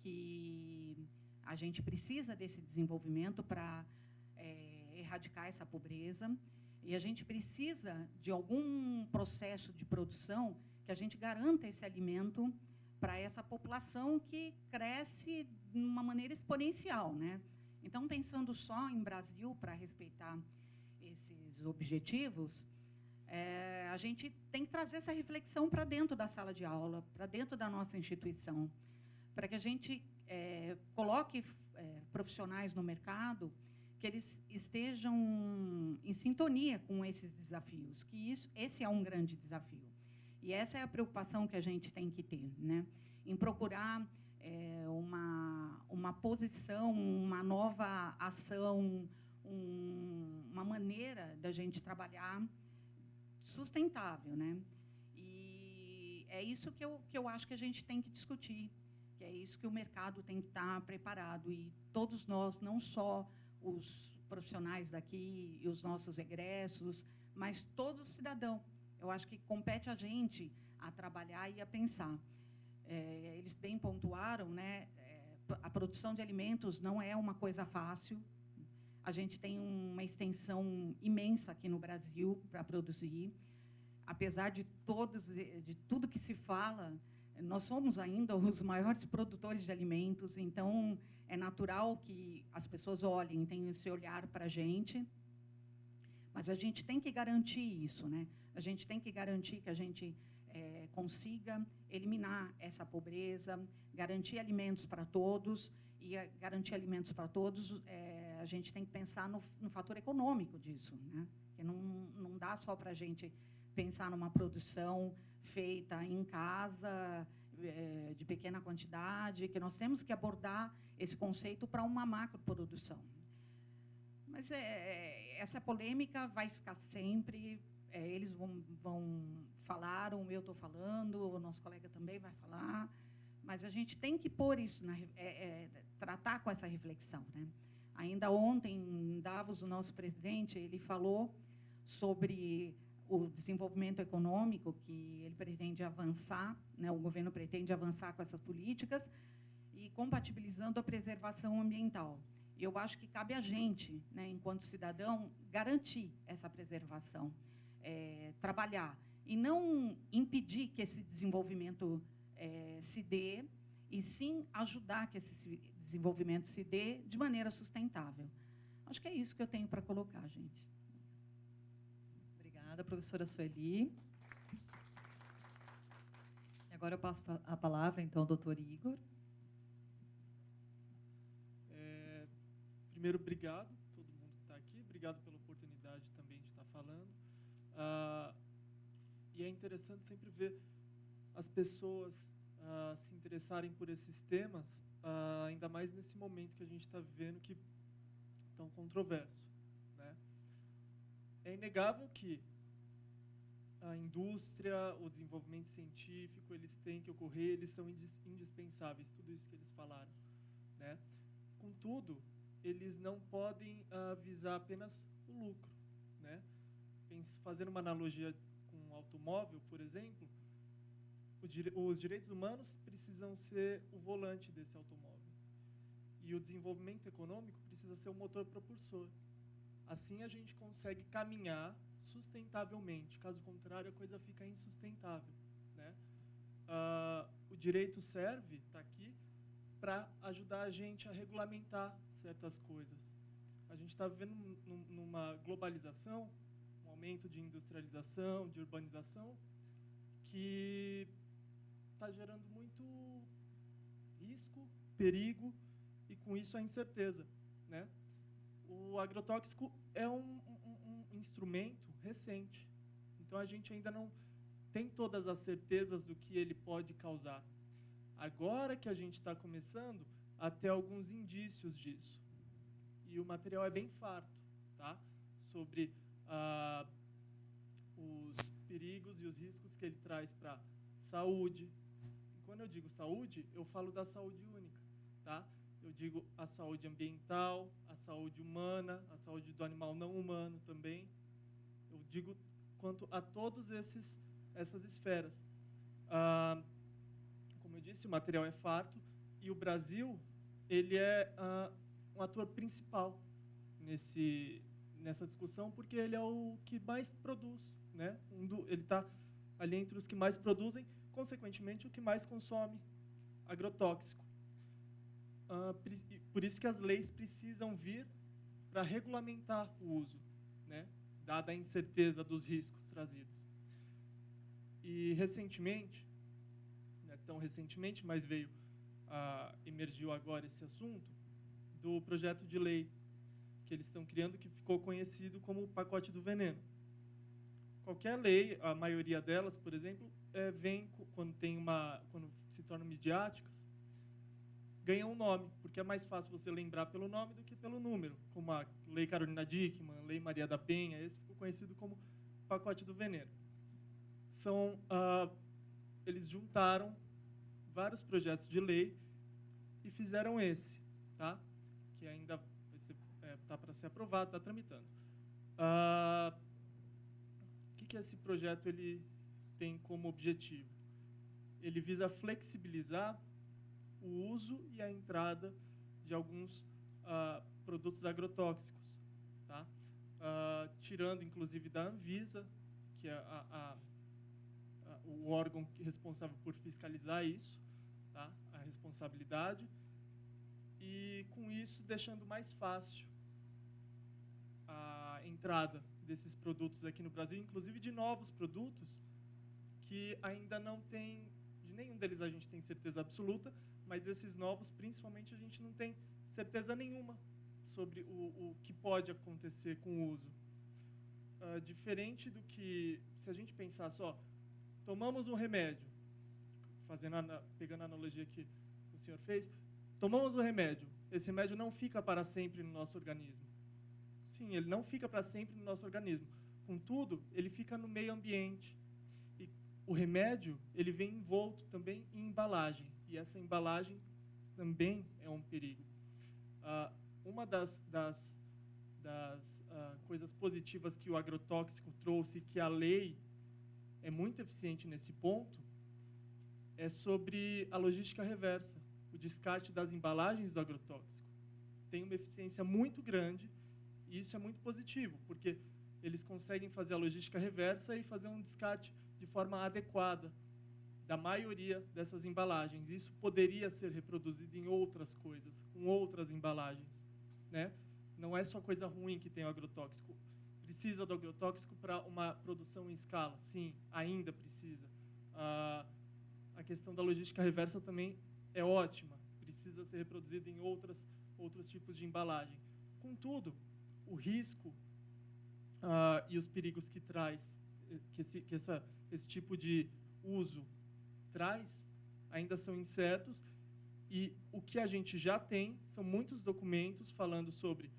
que a gente precisa desse desenvolvimento para erradicar essa pobreza, e a gente precisa de algum processo de produção que a gente garanta esse alimento para essa população que cresce de uma maneira exponencial, né? Então, pensando só em Brasil, para respeitar esses objetivos, a gente tem que trazer essa reflexão para dentro da sala de aula, para dentro da nossa instituição, para que a gente coloque profissionais no mercado que eles estejam em sintonia com esses desafios, que esse é um grande desafio. E essa é a preocupação que a gente tem que ter, né? Em procurar uma posição, uma nova ação, uma maneira da gente trabalhar sustentável, né? E é isso que eu acho que a gente tem que discutir, que é isso que o mercado tem que estar preparado, e todos nós, não só os profissionais daqui e os nossos egressos, mas todo cidadão. Eu acho que compete a gente a trabalhar e a pensar. Eles bem pontuaram, né? A produção de alimentos não é uma coisa fácil. A gente tem uma extensão imensa aqui no Brasil para produzir. Apesar de tudo que se fala, nós somos ainda os maiores produtores de alimentos, então é natural que as pessoas olhem, tenham esse olhar para a gente, mas a gente tem que garantir isso, né? A gente tem que garantir que a gente consiga eliminar essa pobreza, garantir alimentos para todos, e garantir alimentos para todos, a gente tem que pensar no fator econômico disso, né? Que não dá só para a gente pensar numa produção feita em casa, de pequena quantidade, que nós temos que abordar esse conceito para uma macroprodução. Mas essa polêmica vai ficar sempre, eles vão falar, eu estou falando, o nosso colega também vai falar, mas a gente tem que pôr isso, tratar com essa reflexão, né? Ainda ontem, em Davos, o nosso presidente, ele falou sobre o desenvolvimento econômico, que ele pretende avançar, né, o governo pretende avançar com essas políticas, e compatibilizando a preservação ambiental. E eu acho que cabe a gente, né, enquanto cidadão, garantir essa preservação, trabalhar, e não impedir que esse desenvolvimento se dê, e sim ajudar que esse desenvolvimento se dê de maneira sustentável. Acho que é isso que eu tenho para colocar, gente. Obrigada, professora Sueli. E agora eu passo a palavra, então, ao doutor Igor. Primeiro, obrigado a todo mundo que está aqui. Obrigado pela oportunidade também de estar falando. E é interessante sempre ver as pessoas se interessarem por esses temas, ainda mais nesse momento que a gente está vivendo, que tão controverso, né? É inegável que a indústria, o desenvolvimento científico, eles têm que ocorrer, eles são indispensáveis, tudo isso que eles falaram, né? Contudo, eles não podem visar apenas o lucro, né? Fazendo uma analogia com um automóvel, por exemplo, os direitos humanos precisam ser o volante desse automóvel. E o desenvolvimento econômico precisa ser o motor propulsor. Assim a gente consegue caminhar sustentavelmente. Caso contrário, a coisa fica insustentável, né? O direito serve, está aqui, para ajudar a gente a regulamentar certas coisas. A gente está vivendo numa globalização, um aumento de industrialização, de urbanização, que está gerando muito risco, perigo e, com isso, a incerteza, né? O agrotóxico é um instrumento recente, então a gente ainda não tem todas as certezas do que ele pode causar. Agora que a gente está começando a ter alguns indícios disso. E o material é bem farto, tá? Sobre os perigos e os riscos que ele traz para a saúde. E quando eu digo saúde, eu falo da saúde única, tá? Eu digo a saúde ambiental, a saúde humana, a saúde do animal não humano também. Eu digo quanto a todas essas esferas. Como eu disse, o material é farto e o Brasil ele é um ator principal nessa discussão, porque ele é o que mais produz, né? Ele está ali entre os que mais produzem, consequentemente, o que mais consome agrotóxico. Por isso que as leis precisam vir para regulamentar o uso, né? Dada a incerteza dos riscos trazidos. E recentemente, não é tão recentemente, mas emergiu agora esse assunto, do projeto de lei que eles estão criando, que ficou conhecido como o pacote do veneno. Qualquer lei, a maioria delas, por exemplo, vem quando se tornam midiáticas, ganha um nome, porque é mais fácil você lembrar pelo nome do que pelo número, como a Lei Carolina Dickmann, a Lei Maria da Penha, esse ficou conhecido como pacote do veneno. Eles juntaram vários projetos de lei e fizeram esse, tá? Que ainda está para ser aprovado, está tramitando. O que esse projeto ele tem como objetivo? Ele visa flexibilizar o uso e a entrada de alguns produtos agrotóxicos, tá? Tirando, inclusive, da Anvisa, que é o órgão responsável por fiscalizar isso, tá? A responsabilidade, e, com isso, deixando mais fácil a entrada desses produtos aqui no Brasil, inclusive de novos produtos, que ainda não tem, de nenhum deles a gente tem certeza absoluta, mas esses novos, principalmente, a gente não tem certeza nenhuma sobre o que pode acontecer com o uso. Diferente do que, se a gente pensar só, tomamos um remédio, pegando a analogia que o senhor fez, tomamos um remédio, esse remédio não fica para sempre no nosso organismo. Sim, ele não fica para sempre no nosso organismo. Contudo, ele fica no meio ambiente. E o remédio, ele vem envolto também em embalagem. E essa embalagem também é um perigo. Uma das coisas positivas que o agrotóxico trouxe, que a lei é muito eficiente nesse ponto, é sobre a logística reversa, o descarte das embalagens do agrotóxico. Tem uma eficiência muito grande, e isso é muito positivo, porque eles conseguem fazer a logística reversa e fazer um descarte de forma adequada da maioria dessas embalagens. Isso poderia ser reproduzido em outras coisas, com outras embalagens, né? Não é só coisa ruim que tem o agrotóxico. Precisa do agrotóxico para uma produção em escala? Sim, ainda precisa. A questão da logística reversa também é ótima. Precisa ser reproduzido em outros tipos de embalagem. Contudo, o risco e os perigos que traz, que esse tipo de uso traz, ainda são incertos, e o que a gente já tem são muitos documentos falando sobre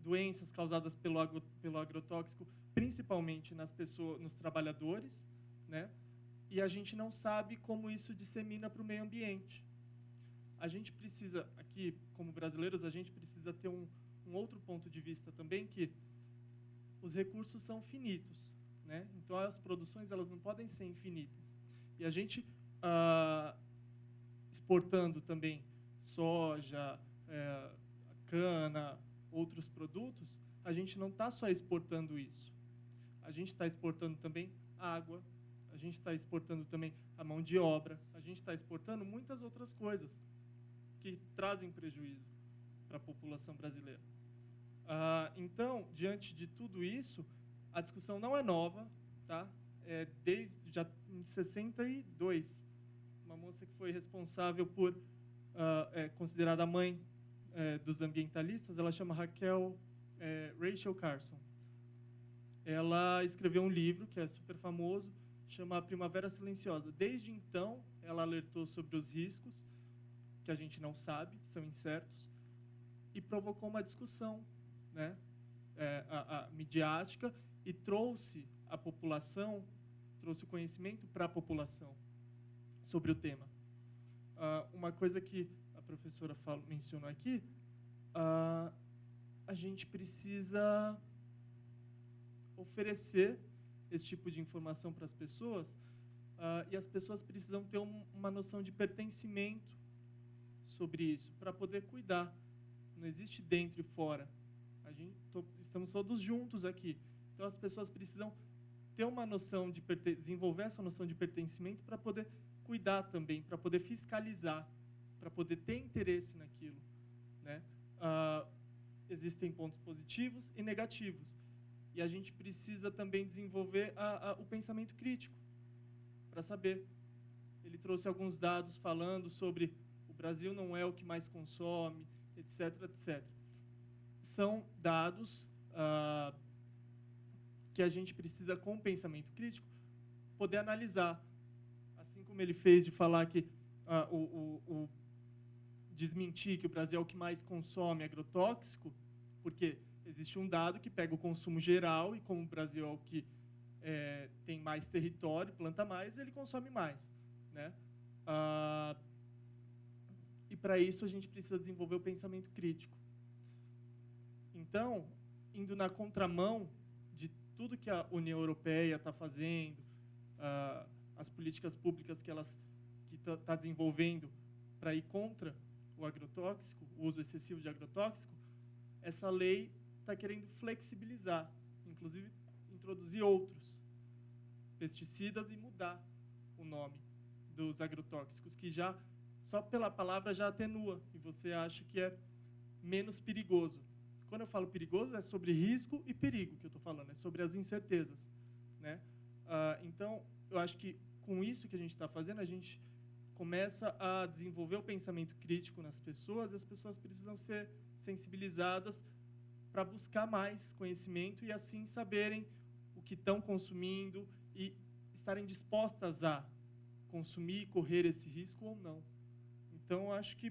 doenças causadas pelo agrotóxico, principalmente nos trabalhadores, né? E a gente não sabe como isso dissemina para o meio ambiente. a gente precisa, aqui, como brasileiros, a gente precisa ter um outro ponto de vista também, que os recursos são finitos, né? Então, as produções elas não podem ser infinitas. E a gente, exportando também soja, cana, outros produtos, a gente não está só exportando isso. A gente está exportando também água, a gente está exportando também a mão de obra, a gente está exportando muitas outras coisas que trazem prejuízo para a população brasileira. Então, diante de tudo isso, a discussão não é nova, tá? Desde já em 62, uma moça que foi responsável por considerada a mãe dos ambientalistas, ela chama Rachel Carson. Ela escreveu um livro que é super famoso, chama A Primavera Silenciosa. Desde então, ela alertou sobre os riscos, que a gente não sabe, são incertos, e provocou uma discussão, né, midiática, e trouxe a população, trouxe o conhecimento para a população sobre o tema. Uma coisa que a professora mencionou aqui, a gente precisa oferecer esse tipo de informação para as pessoas, e as pessoas precisam ter uma noção de pertencimento sobre isso, para poder cuidar. Não existe dentro e fora. Estamos todos juntos aqui. Então, as pessoas precisam ter uma noção de desenvolver essa noção de pertencimento para poder cuidar também, para poder fiscalizar, para poder ter interesse naquilo, né? Existem pontos positivos e negativos. E a gente precisa também desenvolver o pensamento crítico, para saber. Ele trouxe alguns dados falando sobre o Brasil não é o que mais consome, etc, etc. São dados que a gente precisa, com pensamento crítico, poder analisar. Assim como ele fez de falar que desmentir que o Brasil é o que mais consome agrotóxico, porque existe um dado que pega o consumo geral e como o Brasil é o que tem mais território, planta mais, ele consome mais, né? E para isso a gente precisa desenvolver o pensamento crítico. Então, indo na contramão de tudo que a União Europeia está fazendo, as políticas públicas que está desenvolvendo para ir contra o agrotóxico, o uso excessivo de agrotóxico, essa lei está querendo flexibilizar, inclusive introduzir outros pesticidas e mudar o nome dos agrotóxicos, que já, só pela palavra, já atenua, e você acha que é menos perigoso. Quando eu falo perigoso, é sobre risco e perigo que eu estou falando, é sobre as incertezas, né? Então, eu acho que com isso que a gente está fazendo, a gente começa a desenvolver o pensamento crítico nas pessoas, e as pessoas precisam ser sensibilizadas para buscar mais conhecimento e assim saberem o que estão consumindo e estarem dispostas a consumir e correr esse risco ou não. Então, acho que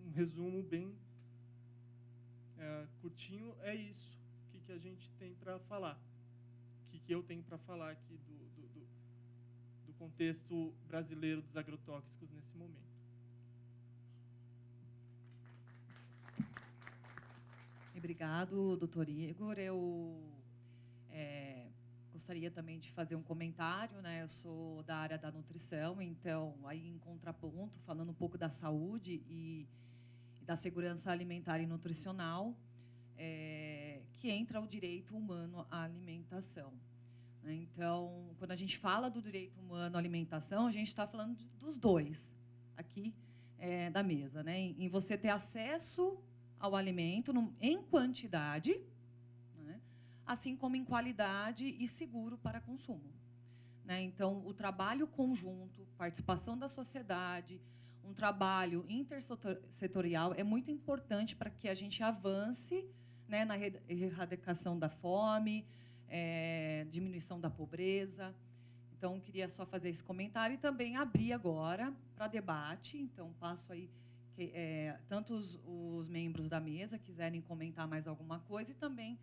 um resumo bem curtinho é isso. O que a gente tem para falar? O que eu tenho para falar aqui do contexto brasileiro dos agrotóxicos nesse momento. Obrigado, doutor Igor. Eu gostaria também de fazer um comentário, né? Eu sou da área da nutrição, então, aí em contraponto, falando um pouco da saúde e da segurança alimentar e nutricional, que entra o direito humano à alimentação. Então, quando a gente fala do direito humano à alimentação, a gente está falando dos dois aqui da mesa, né? Em você ter acesso ao alimento em quantidade, né? Assim como em qualidade e seguro para consumo, né? Então, o trabalho conjunto, participação da sociedade, um trabalho intersetorial é muito importante para que a gente avance, né, na erradicação da fome, diminuição da pobreza. Então, queria só fazer esse comentário e também abrir agora para debate. Então, passo aí, tanto os membros da mesa quiserem comentar mais alguma coisa e também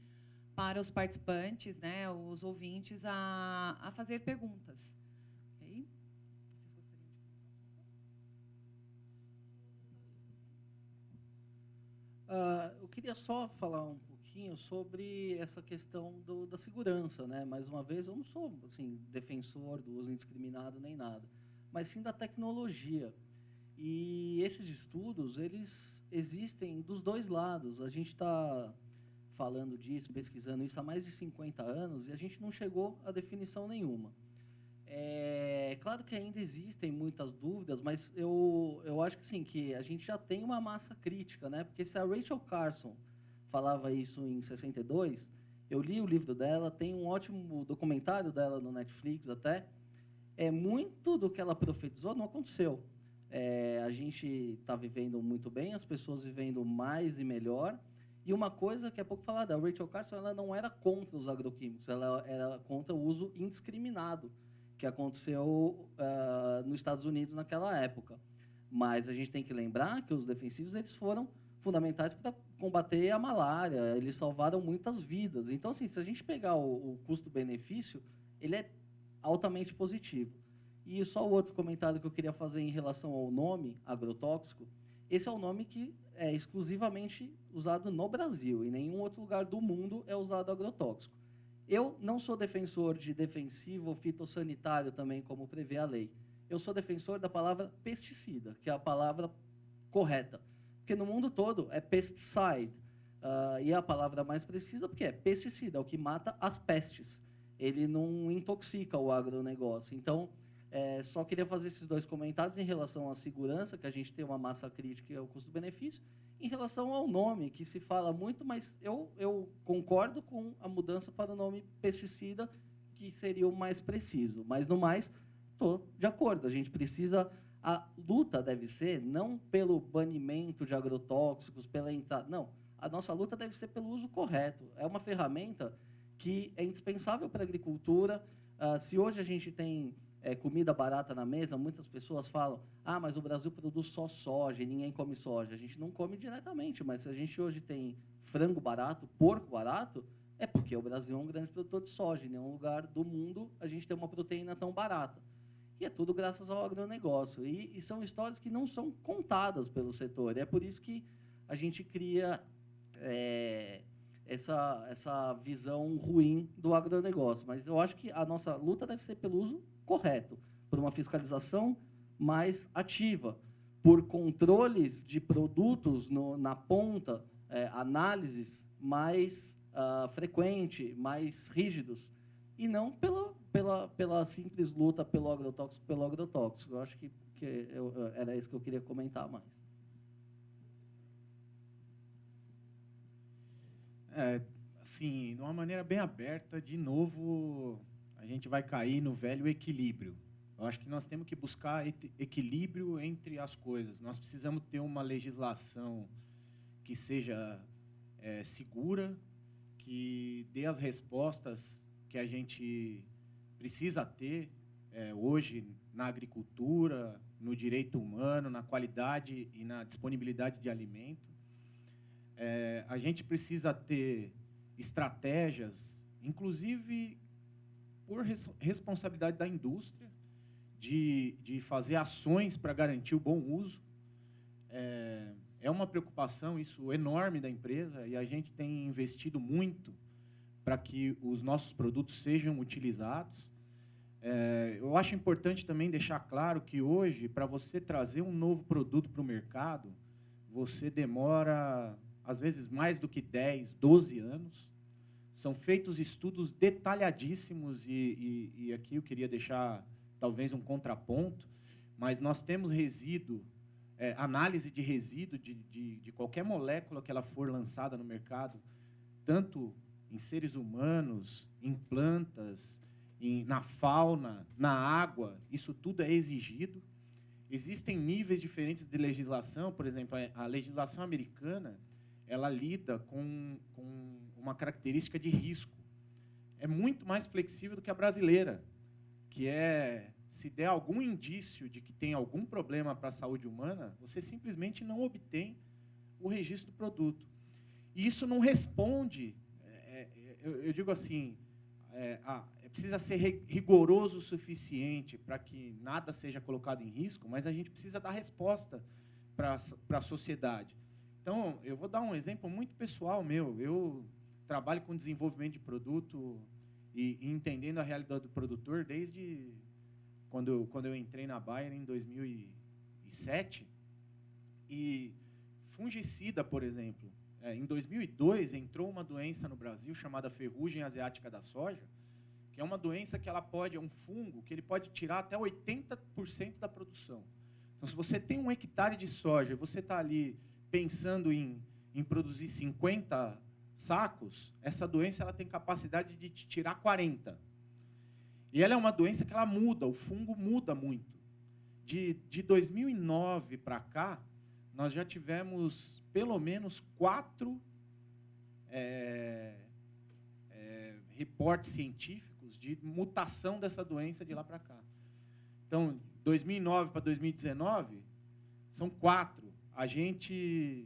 para os participantes, né, os ouvintes, a fazer perguntas. Okay? Vocês gostariam de Eu queria só falar um pouquinho sobre essa questão da segurança, né? Mais uma vez, eu não sou assim, defensor do uso indiscriminado nem nada, mas sim da tecnologia. E esses estudos, eles existem dos dois lados. A gente está falando disso, pesquisando isso há mais de 50 anos, e a gente não chegou a definição nenhuma. Claro que ainda existem muitas dúvidas, mas eu acho que sim, que a gente já tem uma massa crítica, né? Porque se a Rachel Carson falava isso em 62, eu li o livro dela, tem um ótimo documentário dela no Netflix até, muito do que ela profetizou não aconteceu. A gente está vivendo muito bem, as pessoas vivendo mais e melhor, e uma coisa que é pouco falada, a Rachel Carson ela não era contra os agroquímicos, ela era contra o uso indiscriminado, que aconteceu nos Estados Unidos naquela época. Mas a gente tem que lembrar que os defensivos eles foram fundamentais para combater a malária, eles salvaram muitas vidas. Então, assim, se a gente pegar o custo-benefício, ele é altamente positivo. E só o outro comentário que eu queria fazer em relação ao nome agrotóxico, esse é o nome que é exclusivamente usado no Brasil, em nenhum outro lugar do mundo é usado agrotóxico. Eu não sou defensor de defensivo fitossanitário também, como prevê a lei. Eu sou defensor da palavra pesticida, que é a palavra correta. Porque no mundo todo é pesticide, e é a palavra mais precisa porque é pesticida, é o que mata as pestes. Ele não intoxica o agronegócio. Então, só queria fazer esses dois comentários em relação à segurança, que a gente tem uma massa crítica e ao custo-benefício, em relação ao nome, que se fala muito, mas eu concordo com a mudança para o nome pesticida, que seria o mais preciso. Mas, no mais, estou de acordo. A gente precisa... A luta deve ser não pelo banimento de agrotóxicos, pela entrada... Não, a nossa luta deve ser pelo uso correto. É uma ferramenta que é indispensável para a agricultura. Se hoje a gente tem comida barata na mesa, muitas pessoas falam, mas o Brasil produz só soja e ninguém come soja. A gente não come diretamente, mas se a gente hoje tem frango barato, porco barato, é porque o Brasil é um grande produtor de soja. Em nenhum lugar do mundo a gente tem uma proteína tão barata. E é tudo graças ao agronegócio. E são histórias que não são contadas pelo setor. É por isso que a gente cria essa visão ruim do agronegócio. Mas eu acho que a nossa luta deve ser pelo uso correto, por uma fiscalização mais ativa, por controles de produtos na ponta, análises mais frequentes, mais rígidos, e não pela simples luta pelo agrotóxico. Eu acho que era isso que eu queria comentar mais. Assim, de uma maneira bem aberta, de novo, a gente vai cair no velho equilíbrio. Eu acho que nós temos que buscar equilíbrio entre as coisas. Nós precisamos ter uma legislação que seja segura, que dê as respostas que a gente precisa ter hoje na agricultura, no direito humano, na qualidade e na disponibilidade de alimento. A gente precisa ter estratégias, inclusive por responsabilidade da indústria, de fazer ações para garantir o bom uso. É uma preocupação isso enorme da empresa e a gente tem investido muito para que os nossos produtos sejam utilizados. Eu acho importante também deixar claro que hoje, para você trazer um novo produto para o mercado, você demora, às vezes, mais do que 10, 12 anos. São feitos estudos detalhadíssimos e aqui eu queria deixar, talvez, um contraponto, mas nós temos resíduo, análise de resíduo de qualquer molécula que ela for lançada no mercado, tanto em seres humanos, em plantas, na fauna, na água, isso tudo é exigido. Existem níveis diferentes de legislação, por exemplo, a legislação americana, ela lida com uma característica de risco. É muito mais flexível do que a brasileira, que se der algum indício de que tem algum problema para a saúde humana, você simplesmente não obtém o registro do produto. E isso não responde, eu digo assim, precisa ser rigoroso o suficiente para que nada seja colocado em risco, mas a gente precisa dar resposta para a sociedade. Então, eu vou dar um exemplo muito pessoal meu. Eu trabalho com desenvolvimento de produto e entendendo a realidade do produtor desde quando eu entrei na Bayer em 2007. E fungicida, por exemplo, em 2002 entrou uma doença no Brasil chamada ferrugem asiática da soja, que é uma doença que é um fungo que ele pode tirar até 80% da produção. Então, se você tem 1 hectare de soja e você está ali pensando em produzir 50 sacos, essa doença ela tem capacidade de te tirar 40. E ela é uma doença que ela muda, o fungo muda muito. De 2009 para cá, nós já tivemos pelo menos 4 reportes científicos de mutação dessa doença de lá para cá. Então, 2009 para 2019, são 4. A gente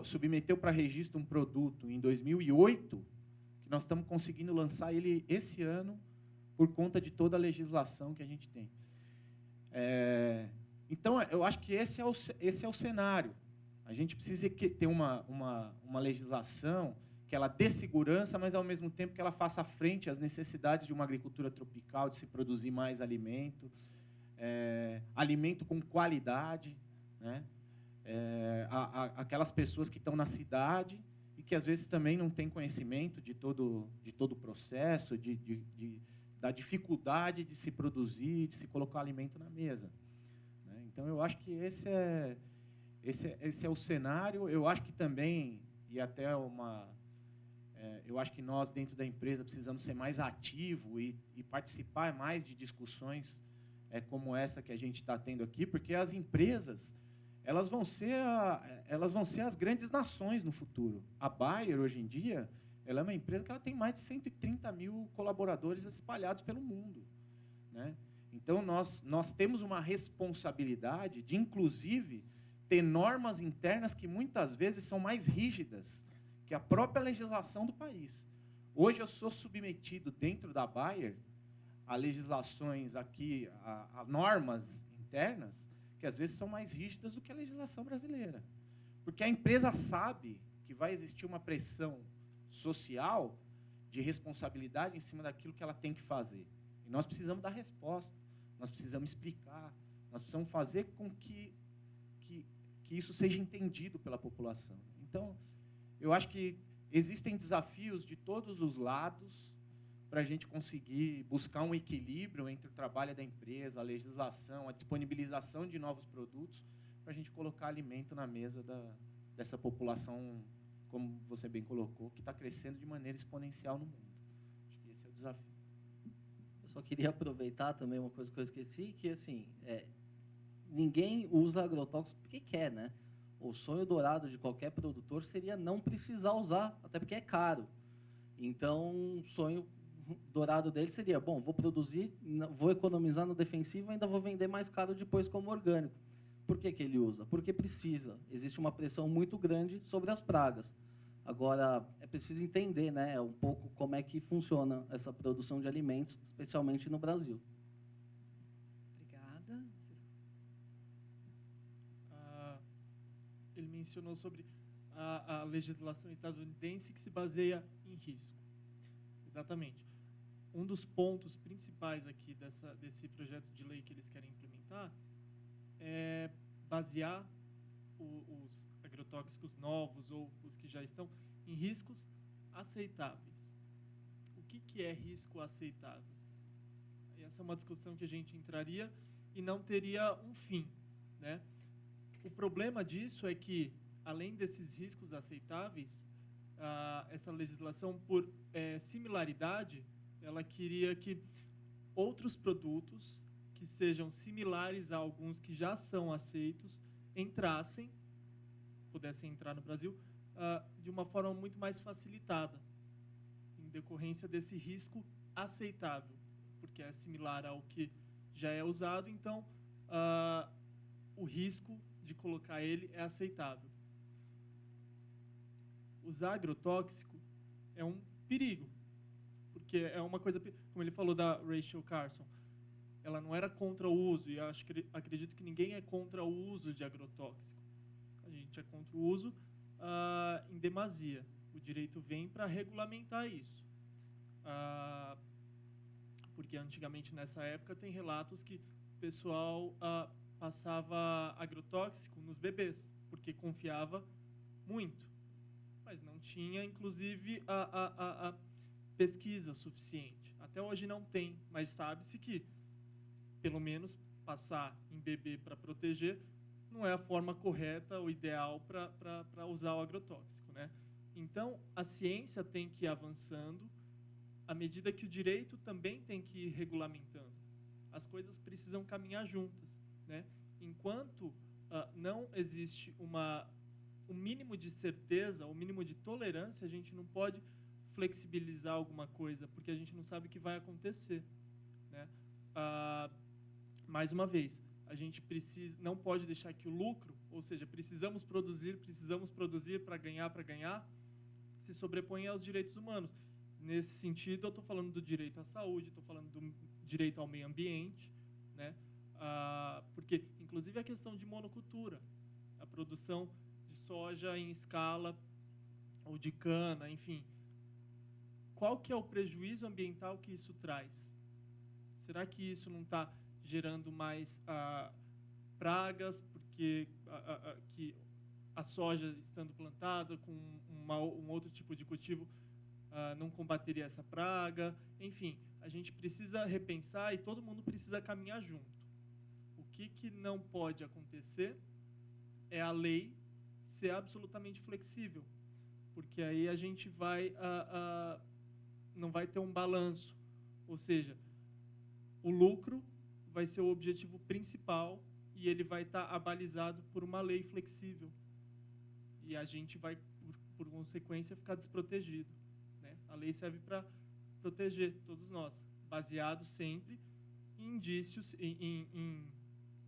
submeteu para registro um produto em 2008, que nós estamos conseguindo lançar ele esse ano, por conta de toda a legislação que a gente tem. Então, eu acho que esse é o cenário. A gente precisa ter uma legislação que ela dê segurança, mas, ao mesmo tempo, que ela faça frente às necessidades de uma agricultura tropical, de se produzir mais alimento, alimento com qualidade, né? Aquelas pessoas que estão na cidade e que, às vezes, também não têm conhecimento de todo o processo, da dificuldade de se produzir, de se colocar alimento na mesa. Né? Então, eu acho que esse é o cenário. Eu acho que também, e até eu acho que nós, dentro da empresa, precisamos ser mais ativos e participar mais de discussões como essa que a gente está tendo aqui, porque as empresas elas vão ser as grandes nações no futuro. A Bayer, hoje em dia, ela é uma empresa que ela tem mais de 130 mil colaboradores espalhados pelo mundo. Né? Então, nós temos uma responsabilidade de, inclusive, ter normas internas que muitas vezes são mais rígidas que a própria legislação do país. Hoje eu sou submetido dentro da Bayer a legislações aqui, a normas internas, que às vezes são mais rígidas do que a legislação brasileira. Porque a empresa sabe que vai existir uma pressão social de responsabilidade em cima daquilo que ela tem que fazer. E nós precisamos dar resposta, nós precisamos explicar, nós precisamos fazer com que isso seja entendido pela população. Então, eu acho que existem desafios de todos os lados para a gente conseguir buscar um equilíbrio entre o trabalho da empresa, a legislação, a disponibilização de novos produtos, para a gente colocar alimento na mesa dessa população, como você bem colocou, que está crescendo de maneira exponencial no mundo. Acho que esse é o desafio. Eu só queria aproveitar também uma coisa que eu esqueci, que assim, ninguém usa agrotóxico porque quer, né? O sonho dourado de qualquer produtor seria não precisar usar, até porque é caro. Então, o sonho dourado dele seria, bom, vou produzir, vou economizar no defensivo, ainda vou vender mais caro depois como orgânico. Por que ele usa? Porque precisa. Existe uma pressão muito grande sobre as pragas. Agora, é preciso entender, né, um pouco como é que funciona essa produção de alimentos, especialmente no Brasil. Obrigada. Ele mencionou sobre a legislação estadunidense que se baseia em risco. Exatamente. Um dos pontos principais aqui desse projeto de lei que eles querem implementar é basear os agrotóxicos novos ou os que já estão em riscos aceitáveis. O que é risco aceitável? Essa é uma discussão que a gente entraria e não teria um fim, né? O problema disso é que, além desses riscos aceitáveis, essa legislação, por similaridade, ela queria que outros produtos que sejam similares a alguns que já são aceitos pudessem entrar no Brasil de uma forma muito mais facilitada, em decorrência desse risco aceitável, porque é similar ao que já é usado, então o risco de colocar ele é aceitável. Usar agrotóxico é um perigo, porque é uma coisa, como ele falou da Rachel Carson, ela não era contra o uso, e acredito que ninguém é contra o uso de agrotóxico. gente é contra o uso em demasia. O direito vem para regulamentar isso. Porque antigamente, nessa época, tem relatos que o pessoal passava agrotóxico nos bebês, porque confiava muito. Mas não tinha, inclusive, a pesquisa suficiente. Até hoje não tem, mas sabe-se que, pelo menos, passar em bebê para proteger não é a forma correta ou ideal para usar o agrotóxico, né? Então, a ciência tem que ir avançando à medida que o direito também tem que ir regulamentando. As coisas precisam caminhar juntas, né? Enquanto não existe um mínimo de certeza, um mínimo de tolerância, a gente não pode flexibilizar alguma coisa, porque a gente não sabe o que vai acontecer, né? Mais uma vez, a gente não pode deixar que o lucro, ou seja, precisamos produzir para ganhar, se sobreponha aos direitos humanos. Nesse sentido, eu estou falando do direito à saúde, estou falando do direito ao meio ambiente, né? Porque, inclusive, a questão de monocultura, a produção de soja em escala, ou de cana, enfim. Qual que é o prejuízo ambiental que isso traz? Será que isso não está gerando mais pragas, porque que a soja estando plantada com um outro tipo de cultivo não combateria essa praga? Enfim, a gente precisa repensar e todo mundo precisa caminhar junto. O que não pode acontecer é a lei ser absolutamente flexível, porque aí a gente não vai ter um balanço, ou seja, o lucro vai ser o objetivo principal e ele vai estar abalizado por uma lei flexível. E a gente vai, por consequência, ficar desprotegido, né? A lei serve para proteger todos nós, baseado sempre em indícios, em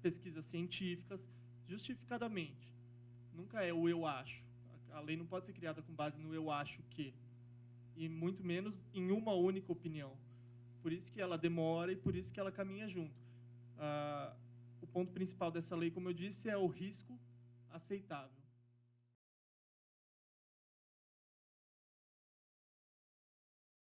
pesquisas científicas, justificadamente. Nunca é o eu acho. A lei não pode ser criada com base no eu acho que, e muito menos em uma única opinião. Por isso que ela demora e por isso que ela caminha junto. O ponto principal dessa lei, como eu disse, é o risco aceitável.